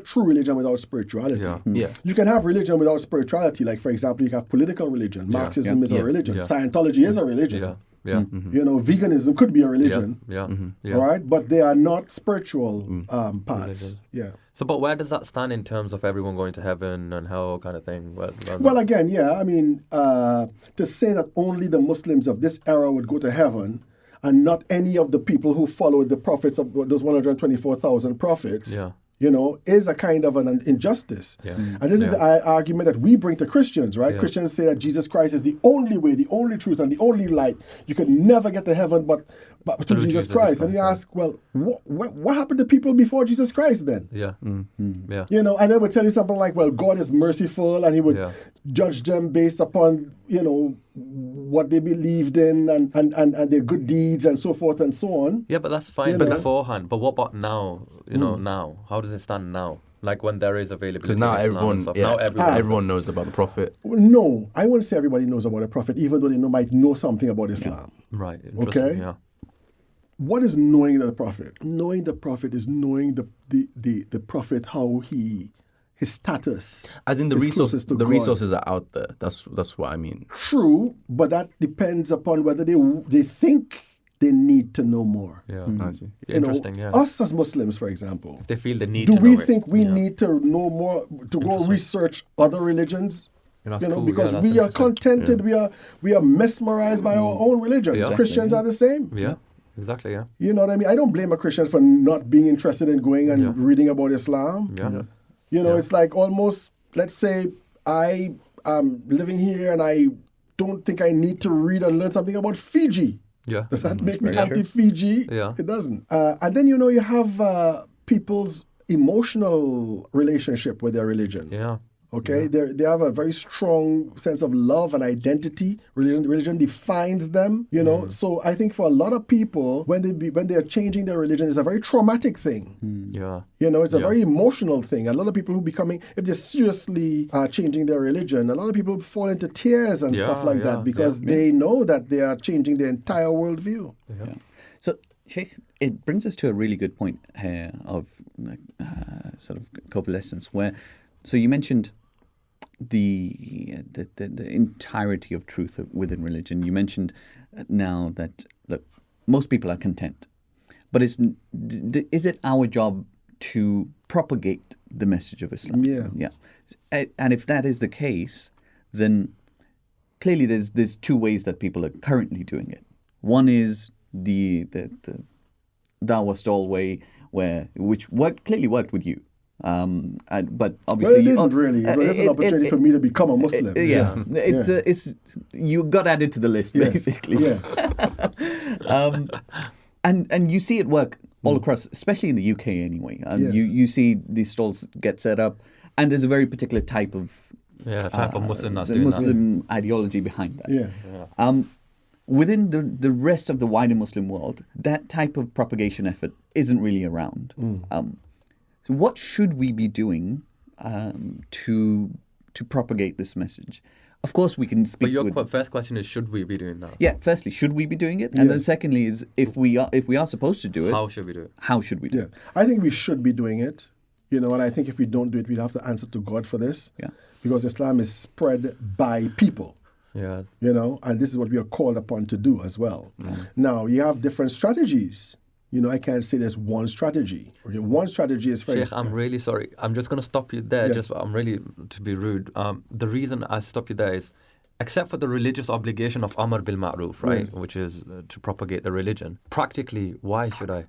true religion without spirituality. Yeah. Yeah. You can have religion without spirituality. Like, for example, you can have political religion. Marxism is a religion. Yeah. Scientology is a religion. Yeah. Yeah. You know, veganism could be a religion. Yeah. Yeah. All right, but they are not spiritual parts. Religion. Yeah. So, but where does that stand in terms of everyone going to heaven and hell kind of thing? Well, again, yeah. I mean, to say that only the Muslims of this era would go to heaven, and not any of the people who followed the prophets of those 124,000 prophets. Yeah. You know, is a kind of an injustice. Yeah. And this is the argument that we bring to Christians, right? Yeah. Christians say that Jesus Christ is the only way, the only truth, and the only light. You could never get to heaven but through Jesus Christ. And you ask, well, what happened to people before Jesus Christ then? Yeah. Yeah. You know, and they would tell you something like, well, God is merciful and he would Yeah. judge them based upon, you know, what they believed in and their good deeds and so forth and so on. Yeah, but that's fine. You But know? beforehand, but what about now? You know, now, how does it stand now? Like when there is availability. Because now of Islam and everyone, stuff. Now everyone knows about the Prophet. No, I wouldn't say everybody knows about the Prophet, even though they might know something about Islam. Right. Interesting. Okay. Yeah. What is knowing the Prophet? Knowing the Prophet is knowing the Prophet, how his status. As in the is resources, closest to the God. resources are out there. That's what I mean. True, but that depends upon whether they think they need to know more. Yeah. I see. Interesting. You know, Yeah. us as Muslims, for example, If they feel the need do to we know it. think we Yeah. need to know more to go Interesting. research other religions? That's You know, cool. because Yeah, that's we are interesting. contented, we are mesmerized by our own religions. Yeah. Christians are the same. Yeah. Exactly. Yeah. You know what I mean? I don't blame a Christian for not being interested in going and Yeah. reading about Islam. Yeah. You know, Yeah. it's like almost, let's say I am living here and I don't think I need to read and learn something about Fiji. Yeah. Does that make me very true. anti-Fiji? Yeah. It doesn't. And then, you know, you have people's emotional relationship with their religion. Yeah. Okay, they have a very strong sense of love and identity. Religion defines them, you know. So I think for a lot of people, when they are changing their religion, it's a very traumatic thing. Yeah. You know, it's a Yeah. very emotional thing. A lot of people who if they're seriously changing their religion, a lot of people fall into tears and stuff like Yeah, that because yeah. they know that they are changing their entire worldview. Yeah. So, Sheikh, it brings us to a really good point here of sort of coalescence where, so you mentioned the entirety of truth within religion. You mentioned now that, look, most people are content, but is it our job to propagate the message of Islam? Yeah. And if that is the case, then clearly there's two ways that people are currently doing it. One is the dawahstall way, which clearly worked with you. But obviously, Well, it didn't really. It's an opportunity for me to become a Muslim. It's you got added to the list, Yes. basically. Yeah. And you see it work all across, especially in the UK anyway. Yes. You see these stalls get set up, and there's a very particular type of Muslim that's doing that. Muslim ideology behind that. Yeah. Within the rest of the wider Muslim world, that type of propagation effort isn't really around. So what should we be doing to propagate this message? Of course, we can speak. But your first question is, should we be doing that? Yeah. Firstly, should we be doing it? And then Yes. secondly, is if we are supposed to do it, How should we do it? how should we do Yeah. it? I think we should be doing it. You know, and I think if we don't do it, we'd have to answer to God for this. Yeah. Because Islam is spread by people. Yeah. You know, and this is what we are called upon to do as well. Now, you have different strategies. You know, I can't say there's one strategy. Okay, one strategy is Sheikh, I'm really sorry. I'm just going to stop you there. Yes. I'm really, to be rude. The reason I stop you there is, except for the religious obligation of Amr bil Ma'ruf, right, Yes. which is to propagate the religion, practically, why should I?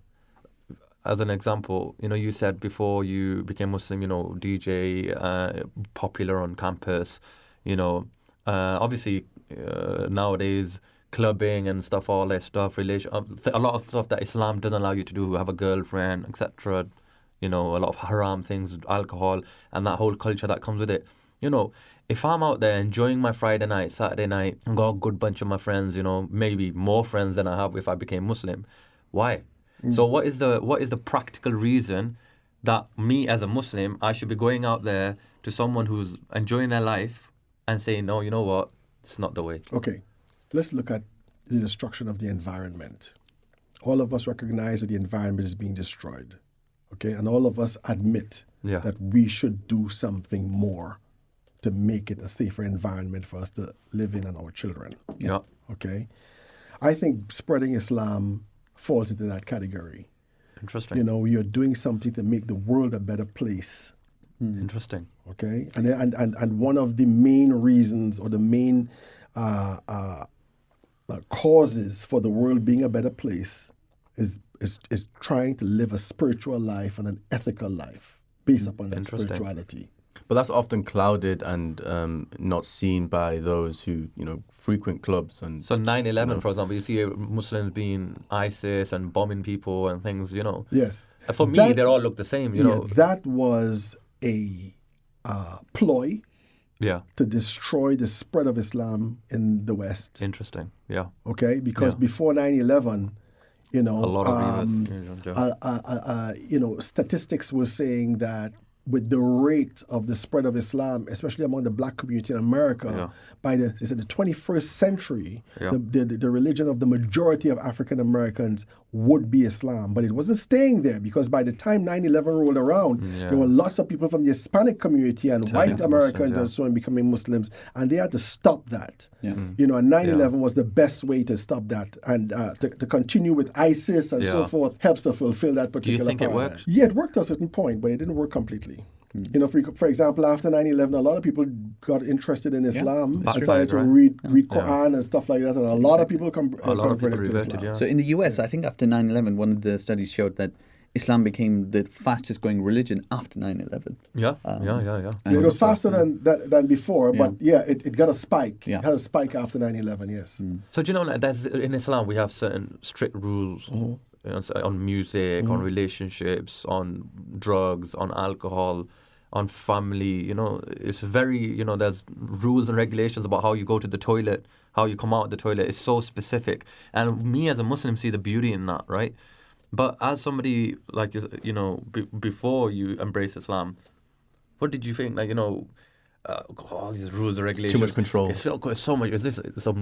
As an example, you know, you said before you became Muslim, you know, DJ, popular on campus, you know, obviously nowadays clubbing and stuff, all that stuff, a lot of stuff that Islam doesn't allow you to do, have a girlfriend, etc. You know, a lot of haram things, alcohol, and that whole culture that comes with it. You know, if I'm out there enjoying my Friday night, Saturday night, and got a good bunch of my friends, you know, maybe more friends than I have if I became Muslim, Why? So what is the practical reason that me as a Muslim, I should be going out there to someone who's enjoying their life and saying, no, you know what, it's not the way. Okay, let's look at the destruction of the environment. All of us recognize that the environment is being destroyed, okay? And all of us admit that we should do something more to make it a safer environment for us to live in and our children. Yeah. Okay? I think spreading Islam falls into that category. Interesting. You know, you're doing something to make the world a better place. Interesting. Okay? And one of the main reasons or the main causes for the world being a better place is trying to live a spiritual life and an ethical life based upon that spirituality. But that's often clouded and not seen by those who, frequent clubs. And so 9/11, for example, you see Muslims being ISIS and bombing people and things, Yes. For me, they all look the same, That was a ploy to destroy the spread of Islam in the West. Interesting, yeah. Okay, because before 9/11, a lot of statistics were saying that with the rate of the spread of Islam, especially among the black community in America, by the 21st century, the religion of the majority of African Americans would be Islam. But it wasn't staying there, because by the time 9/11 rolled around, there were lots of people from the Hispanic community and white Americans and so on becoming Muslims, and they had to stop that. And 9/11 was the best way to stop that, and to continue with ISIS and so forth helps to fulfill that particular Do you think paradigm. it worked? Yeah, it worked to a certain point, but it didn't work completely. For example, after 9/11, a lot of people got interested in Islam, started to read Quran and stuff like that, and a lot of people converted to Islam. So in the US, I think after 9/11, one of the studies showed that Islam became the fastest growing religion after 9/11. It was faster than before, but it got a spike. It had a spike after 9/11, yes. So do you know, in Islam, we have certain strict rules on music, on relationships, on drugs, on alcohol, on family. It's very, there's rules and regulations about how you go to the toilet, how you come out of the toilet. It's so specific. And me as a Muslim see the beauty in that, right? But as somebody, like, before you embrace Islam, what did you think? Like, all these rules and regulations. Too much control. It's so much. Is this some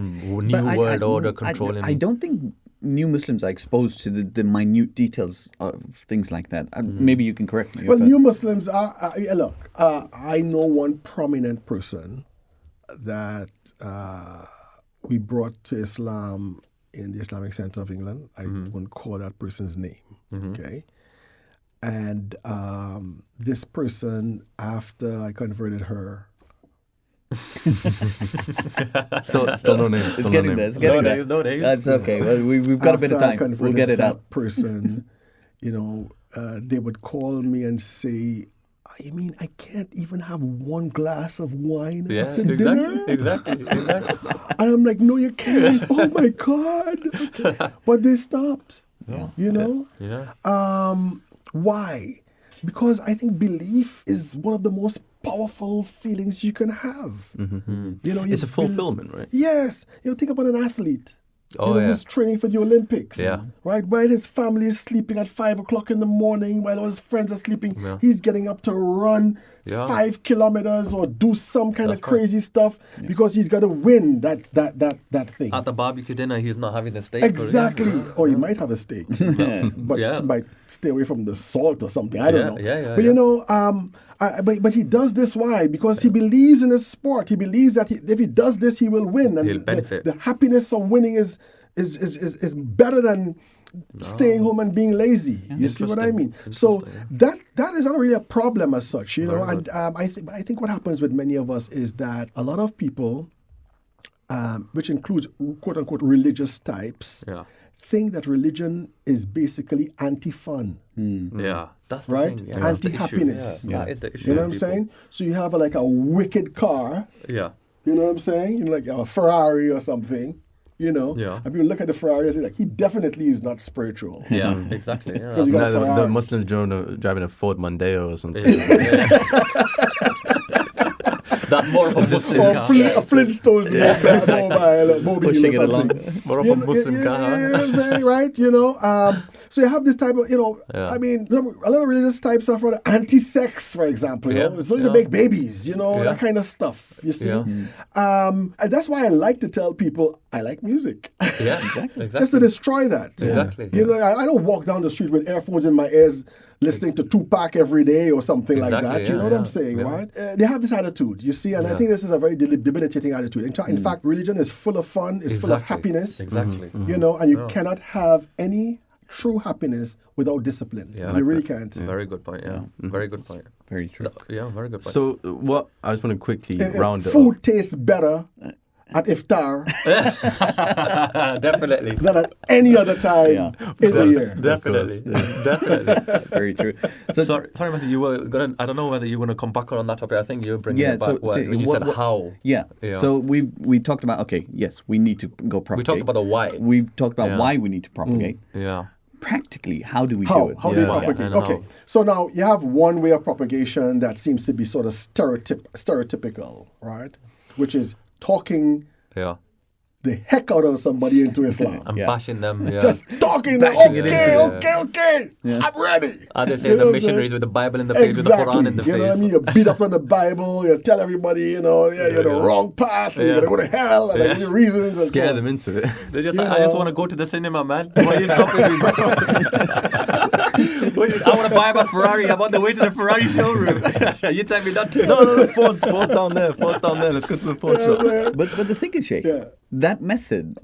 new world order controlling? I don't think new Muslims are exposed to the minute details of things like that. Maybe you can correct me. Well, new Muslims are, look, I know one prominent person that we brought to Islam in the Islamic Center of England. I won't call that person's name, okay? And this person, after I converted her, still no name. It's getting there. It's getting there. No names. That's okay. Well, we've got a bit of time. We'll get it out. That person, they would call me and say, I mean, I can't even have one glass of wine after dinner. Exactly. And I'm like, no, you can't. Oh my God. Okay. But they stopped. Why? Because I think belief is one of the most powerful feelings you can have. It's a fulfillment, right? Yes. Think about an athlete. Who's training for the Olympics. Right? While his family is sleeping at 5 o'clock in the morning, while all his friends are sleeping, he's getting up to run 5 kilometers or do some kind of crazy stuff because he's got to win that thing. At the barbecue dinner, he's not having a steak. Exactly. Or he might have a steak, but he might stay away from the salt or something. I don't know. But he does this why? Because he believes in his sport. He believes that if he does this, he will win, and he'll benefit. The happiness from winning is better than staying home and being lazy. You see what I mean? So that is not really a problem as such, And I think what happens with many of us is that a lot of people, which includes quote unquote religious types, think that religion is basically anti-fun. That's the right? thing. Anti-happiness. That is the issue. You know what I'm saying? So you have a wicked car. Yeah. You know what I'm saying? Like a Ferrari or something. And people look at the Ferrari and say, he definitely is not spiritual. Yeah, exactly. Yeah. The Muslims driving a Ford Mondeo or something. That's more of a Muslim Or car. a Flintstones mobile Pushing it or along. something. More of a Muslim car. You know what I'm saying, right? So you have this type of, Yeah. I mean, a lot of religious types are for the anti-sex, for example. So you make babies, that kind of stuff. You see, and that's why I like to tell people I like music. Yeah, exactly. Just to destroy that. Exactly. I don't walk down the street with earphones in my ears listening to Tupac every day or something like that. You know what I'm saying, right? They have this attitude, you see, and I think this is a very debilitating attitude. In fact, religion is full of fun, it's full of happiness. Exactly. And you cannot have any true happiness without discipline. Yeah. You really can't. Very good point, yeah. Very good point. Very true. Yeah, very good point. So what I just want to quickly round it Food up. tastes better at iftar Definitely. than at any other time in the year. Definitely. Definitely. Very true. So, Sorry, Matthew, you were gonna. I don't know whether you want to come back on that topic. I think you're bringing it back. so when you said how. Yeah. Yeah. So we talked about, okay, yes, we need to go propagate. We talked about the why. We've talked about why we need to propagate. Yeah. Practically, how do we do it? How do you Yeah, propagate? and Okay, how. so now you have one way of propagation that seems to be sort of stereotypical, right? Which is talking Yeah. the heck out of somebody into Islam. I'm bashing them. Yeah. Just talking them, Bashing it okay, into okay, I'm ready. As they say, You know the what I'm saying? missionaries with the Bible in the face, with the Quran in the you face. know what I mean? You beat up on the Bible, you tell everybody, you're the wrong path, and you're going to go to hell, and give you reasons. And Scare so on. them into it. They just You like, I just know. want to go to the cinema, man. Why are you stopping me, bro? I want to buy my Ferrari. I'm on the way to the Ferrari showroom. You tell me not to. No, phone's down there. Phone's down there. Let's go to the phone You know what I'm shop. saying? But the thing is, Sheikh, Yeah. that method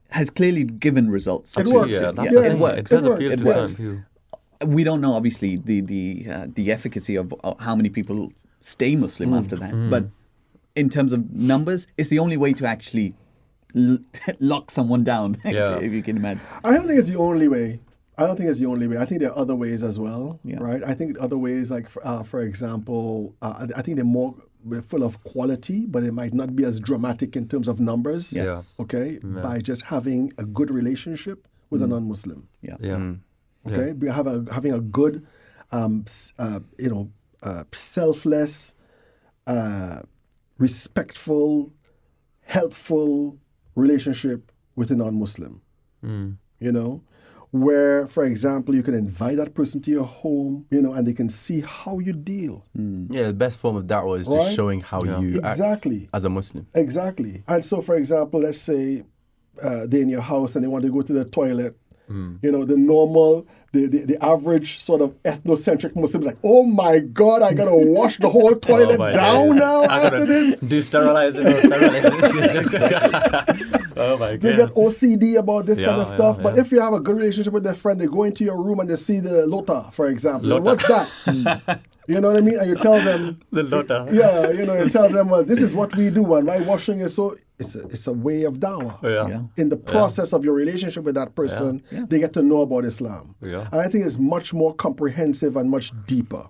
has clearly given results. It to- works. Yeah, that's Yes, the thing. works. It does It appeal works. to It certain works. people. We don't know, obviously, the efficacy of how many people stay Muslim after that. But in terms of numbers, it's the only way to actually lock someone down, Yeah. if you can imagine. I don't think it's the only way. I think there are other ways as well, Yeah. right? I think other ways, like for example, I think they're full of quality, but they might not be as dramatic in terms of numbers. Yes. Okay, by just having a good relationship with a non-Muslim. Yeah. Yeah. Okay, we have having a good, selfless, respectful, helpful relationship with a non-Muslim. Where, for example, you can invite that person to your home, and they can see how you deal. Yeah, the best form of da'wah is just Right? showing how you Exactly. act as a Muslim. Exactly. And so, for example, let's say they're in your house and they want to go to the toilet. The normal, the average sort of ethnocentric Muslims like, oh my God, I gotta wash the whole toilet my down days. now after this. De-sterilize it or sterilize it. Oh my They God. get OCD about this kind of Yeah, stuff. yeah, But yeah. if you have a good relationship with their friend, they go into your room and they see the lota, for example. Lota. What's that? You know what I mean? And you tell them, The lota. yeah, you tell them, well, this is what we do, and my washing is so. It's a way of dawah. Yeah. Yeah. In the process of your relationship with that person, Yeah. they get to know about Islam. Yeah. And I think it's much more comprehensive and much deeper.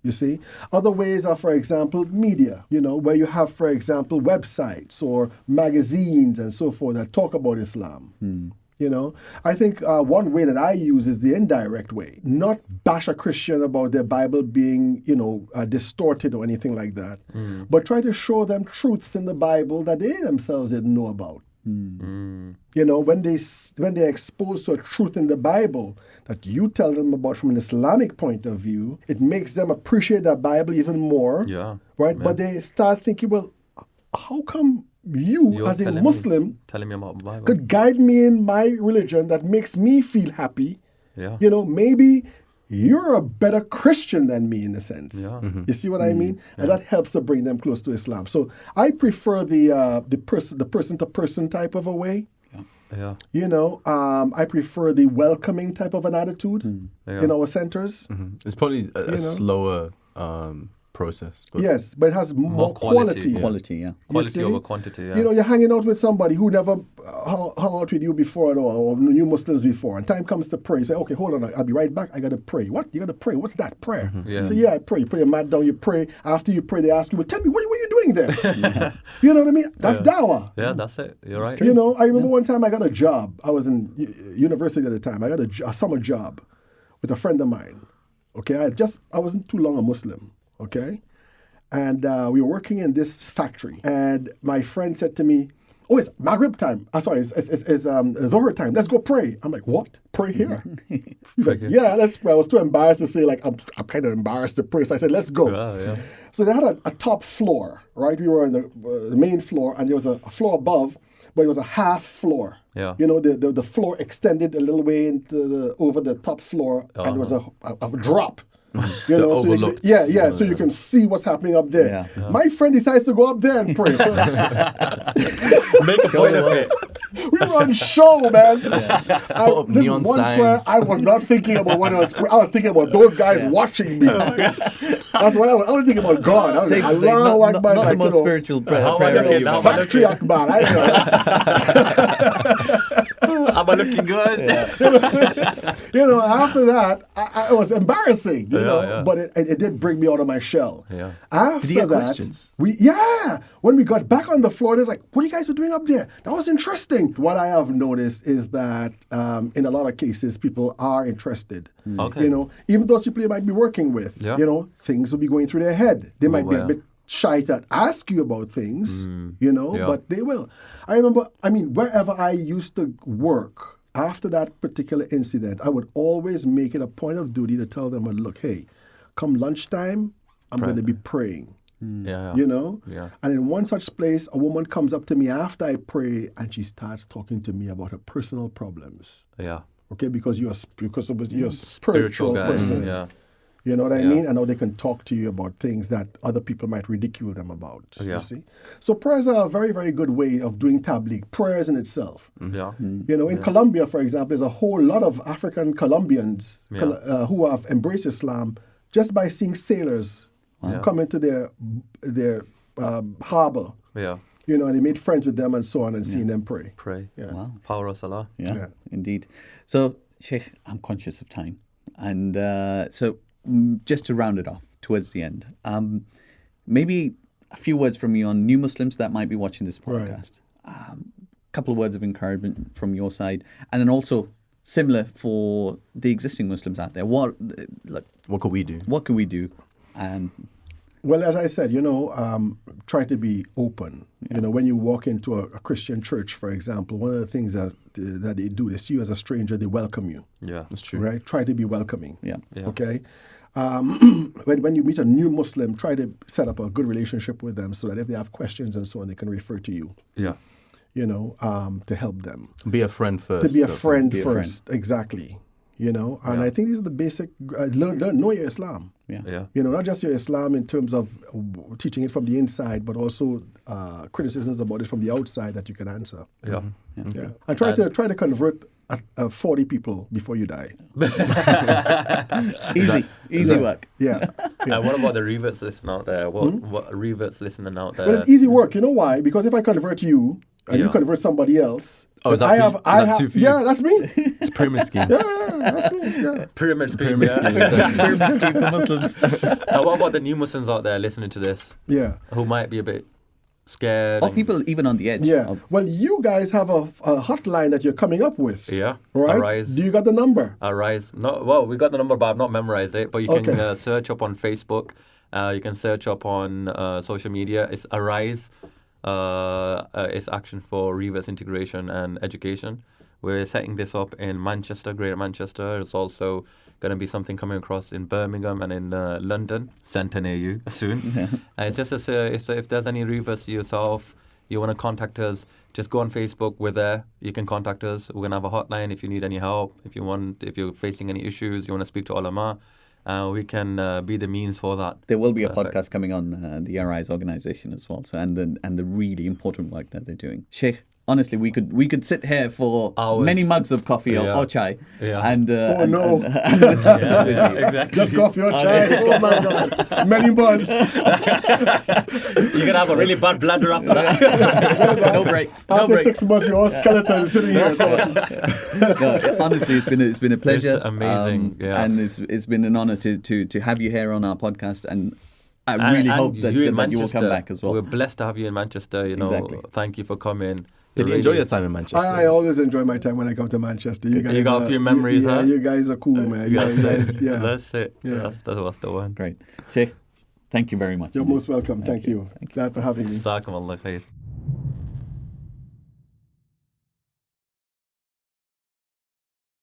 You see? Other ways are, for example, media, where you have, for example, websites or magazines and so forth that talk about Islam. I think one way that I use is the indirect way. Not bash a Christian about their Bible being, distorted or anything like that, but try to show them truths in the Bible that they themselves didn't know about. When they're exposed to a truth in the Bible that you tell them about from an Islamic point of view, it makes them appreciate that Bible even more. Yeah. Right? Yeah. But they start thinking, well, how come you, You're as a telling Muslim, telling me about the Bible. could guide me in my religion that makes me feel happy? Yeah. Maybe you're a better Christian than me in a sense. Yeah. You see what I mean? And that helps to bring them close to Islam. So I prefer the person-to-person type of a way. Yeah. I prefer the welcoming type of an attitude Yeah. in our centers. It's probably a know? slower process. But Yes, but it has more quality, quality. yeah. Quality, yeah. Quality see? over quantity. Yeah. You're hanging out with somebody who never hung out with you before at all, or new Muslims before, and time comes to pray. You say, okay, hold on, I'll be right back. I got to pray. What? You got to pray? What's that? Prayer. Yeah. So I pray. You put your mat down, you pray. After you pray, they ask you, well, tell me, what were you doing there? You know what I mean? That's dawah. Yeah, that's it. You're right. I remember one time I got a job. I was in university at the time. I got a summer job with a friend of mine. Okay, I wasn't too long a Muslim. Okay, And we were working in this factory. And my friend said to me, oh, it's Maghrib time. Sorry, it's Dhuhr time. Let's go pray. I'm like, what? Pray here? He's like, yeah, let's pray. I was too embarrassed to say, like, I'm kind of embarrassed to pray. So I said, let's go. Yeah. So they had a top floor, right? We were on the main floor, and there was a floor above, but it was a half floor. Yeah. You know, the floor extended a little way into over the top floor, and there was a drop. You know, overlooked. So you can see what's happening up there. Yeah. My friend decides to go up there and pray. So Make a point of it. we were on show, man. Up This is neon one prayer signs. I was not thinking about what I was thinking about those guys watching me. That's what I was thinking about God. I was Safe like, to say, Allahu not Akbar, the like, most spiritual prayer. How are you looking now? Factory Akbar. Am I looking good? You know, after that, it was embarrassing, you know, yeah. but it did bring me out of my shell. Yeah. After Did you get that, questions? when we got back on the floor, there's like, what are you guys doing up there? That was interesting. What I have noticed is that in a lot of cases, people are interested. Okay. You know, even those people you might be working with, Yeah. you know, things will be going through their head. They might be yeah. a bit shy to ask you about things, you know, yeah. but they will. I remember, wherever I used to work, after that particular incident, I would always make it a point of duty to tell them, look, hey, come lunchtime, I'm going to be praying. Yeah. You know? Yeah. And in one such place, a woman comes up to me after I pray and she starts talking to me about her personal problems. Yeah. Okay, because you're a spiritual guy. person. Yeah. You know what I Yeah. mean? And now they can talk to you about things that other people might ridicule them about. Yeah. You see? So prayers are a very, very good way of doing tabligh. Prayers in itself. Yeah. You know, in Colombia, for example, there's a whole lot of African Colombians who have embraced Islam just by seeing sailors come into their harbor. Yeah. You know, and they made friends with them and so on and seeing them pray. Pray. Yeah. Wow. Power of Salah. Yeah, indeed. So, Sheikh, I'm conscious of time. And so just to round it off towards the end, maybe a few words from you on new Muslims that might be watching this podcast. A couple of words of encouragement from your side. And then also similar for the existing Muslims out there. What What could we do? What can we do? Well, as I said, you know, try to be open. Yeah. You know, when you walk into a Christian church, for example, one of the things that they do, they see you as a stranger, they welcome you. Yeah. That's true. Right? Try to be welcoming. Yeah. Okay? When you meet a new Muslim, try to set up a good relationship with them so that if they have questions and so on, they can refer to you. Yeah. You know, to help them. Be a friend first. To be a friend be a first. Exactly. You know, and I think these are the basic, know your Islam. Yeah. You know, not just your Islam in terms of teaching it from the inside, but also criticisms about it from the outside that you can answer. Yeah. Yeah. And try to convert 40 people before you die. Easy work. Yeah. And what about the reverts listening out there? What reverts listening out there? Well, it's easy work. You know why? Because if I convert you and you convert somebody else, Oh, is that two for you? Yeah, that's me. It's a pyramid scheme. Yeah, that's me. Yeah. Pyramid scheme. Pyramid Yeah. scheme. Pyramid scheme for Muslims. Now, what about the new Muslims out there listening to this Yeah. who might be a bit scared? Or and- people even on the edge. Yeah. Well, you guys have a hotline that you're coming up with. Yeah. Right? Arise. Do you got the number? Arise. No, well, we got the number, but I've not memorized it. But you can search up on Facebook. You can search up on social media. It's Arise. It's Action for Reverse Integration and Education. We're setting this up in Manchester, Greater Manchester. It's also going to be something coming across in Birmingham and in London, centre near you soon. It's just if there's any reverse yourself, you want to contact us, just go on Facebook. We're there. You can contact us. We're going to have a hotline if you need any help. If you're facing any issues, you want to speak to ulama. We can be the means for that. There will be a podcast coming on the Arise organization as well, so and the really important work that they're doing. Sheikh, honestly, we could sit here for hours. Many mugs of coffee or chai. Yeah. And no. Exactly. Just coffee or chai. Oh my God. Many buns. You're going to have a really bad bladder after that. No breaks. No After breaks. 6 months, we're all skeletons sitting here. No, honestly, it's been a pleasure. It's amazing. And it's been an honor to have you here on our podcast, and I really hope that you will come back as well. We're blessed to have you in Manchester. You know, Exactly. Thank you for coming. Did you enjoy your time in Manchester? I always enjoy my time when I come to Manchester. You guys got a few memories, yeah, huh? you guys are cool, man. You guys, yeah. That's it. Yeah. That's the one. Great. Sheikh, Thank you very much. You're indeed. most welcome. Thank you. Thank you. Glad for having me. Jazakum Allah khair.